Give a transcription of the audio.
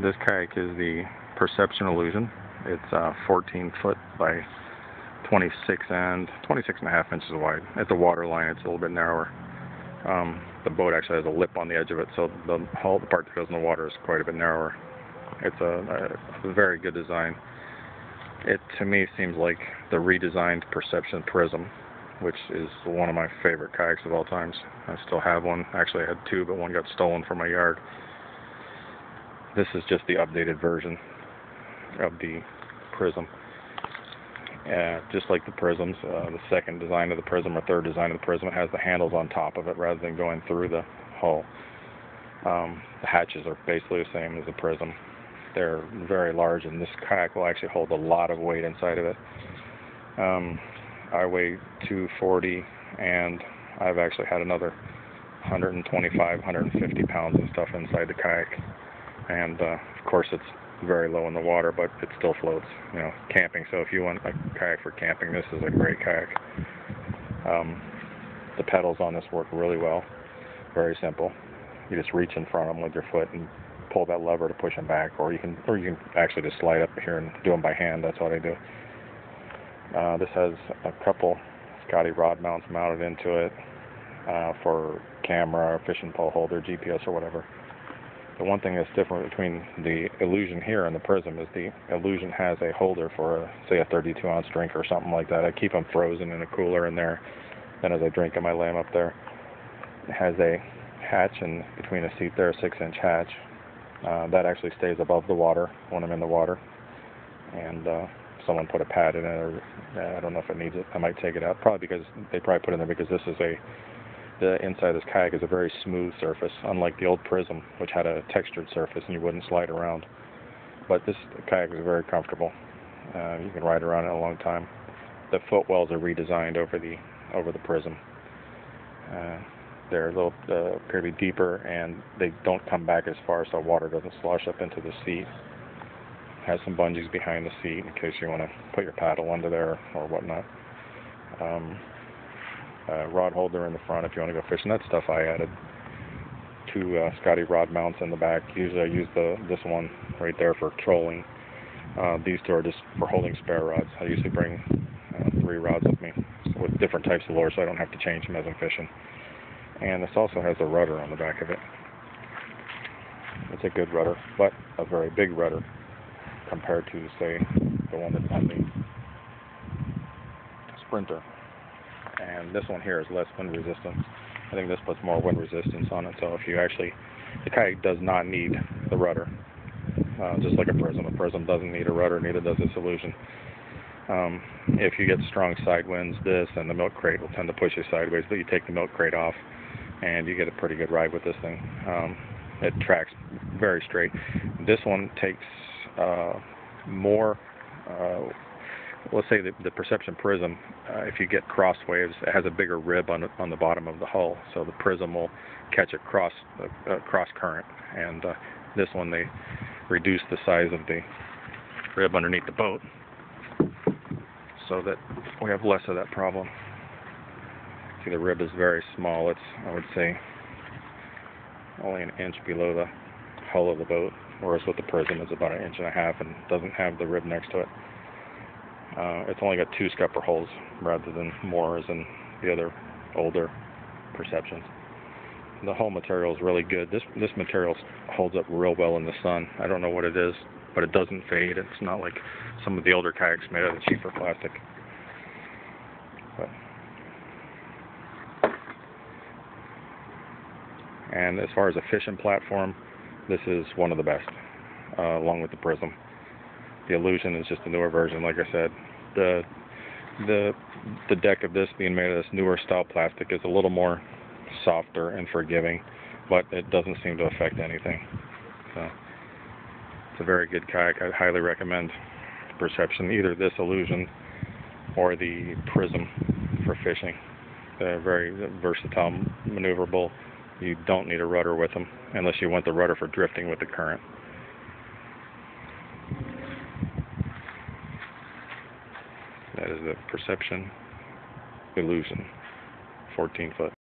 This kayak is the Perception Illusion. It's 14 foot by 26 and a half inches wide. At the water line, it's a little bit narrower. The boat actually has a lip on the edge of it, so the hull, the part that goes in the water, is quite a bit narrower. It's a very good design. It, to me, seems like the redesigned Perception Prism, which is one of my favorite kayaks of all times. I still have one. Actually, I had two, but one got stolen from my yard. This is just the updated version of the Prism. Just like the Prisms, the second design of the Prism or third design of the Prism, it has the handles on top of it rather than going through the hull. The hatches are basically the same as the Prism. They're very large, and this kayak will actually hold a lot of weight inside of it. I weigh 240, and I've actually had another 125, 150 pounds of stuff inside the kayak. And of course, it's very low in the water, but it still floats. You know, camping. So if you want a kayak for camping, this is a great kayak. The pedals on this work really well. Very simple. You just reach in front of them with your foot and pull that lever to push them back, or you can actually just slide up here and do them by hand. That's what I do. This has a couple Scotty rod mounts mounted into it for camera, fishing pole holder, GPS, or whatever. The one thing that's different between the Illusion here and the Prism is the Illusion has a holder for, say, a 32-ounce drink or something like that. I keep them frozen in a cooler in there. Then as I drink them, I lay them up there. It has a hatch in between the seat there, a 6-inch hatch. That actually stays above the water when I'm in the water. And someone put a pad in it, or I don't know if it needs it. I might take it out, probably because they probably put it in there because this is the inside of this kayak is a very smooth surface, unlike the old Prism, which had a textured surface and you wouldn't slide around. But this kayak is very comfortable. You can ride around it a long time. The footwells are redesigned over the Prism. They're a little appear to be deeper, and they don't come back as far, so water doesn't slosh up into the seat. Has some bungees behind the seat in case you want to put your paddle under there or whatnot. Rod holder in the front if you want to go fishing. That stuff I added. Two Scotty rod mounts in the back. Usually I use this one right there for trolling. These two are just for holding spare rods. I usually bring 3 rods with me with different types of lures, so I don't have to change them as I'm fishing. And this also has a rudder on the back of it. It's a good rudder, but a very big rudder compared to, say, the one that's on the Sprinter. And this one here is less wind resistance. I think this puts more wind resistance on it. So if you actually, the kayak does not need the rudder, just like a Prism. A Prism doesn't need a rudder, neither does this Illusion. If you get strong side winds, this and the milk crate will tend to push you sideways, but you take the milk crate off, and you get a pretty good ride with this thing. It tracks very straight. This one takes more. Let's say the Perception Prism, if you get cross waves, it has a bigger rib on the bottom of the hull, so the Prism will catch a cross current. And this one, they reduce the size of the rib underneath the boat so that we have less of that problem. See, the rib is very small. It's, I would say, only an inch below the hull of the boat, whereas with the Prism it's about 1.5 inches and doesn't have the rib next to it. It's only got 2 scupper holes rather than more as in the other older Perceptions. The hull material is really good. This material holds up real well in the sun. I don't know what it is, but it doesn't fade. It's not like some of the older kayaks made out of cheaper plastic. And as far as a fishing platform, this is one of the best, along with the Prism. The Illusion is just a newer version, like I said. The deck of this being made of this newer style plastic is a little more softer and forgiving, but it doesn't seem to affect anything. So it's a very good kayak. I highly recommend the Perception, either this Illusion or the Prism for fishing. They're very versatile, maneuverable. You don't need a rudder with them unless you want the rudder for drifting with the current. That is the Perception Illusion, 14 foot.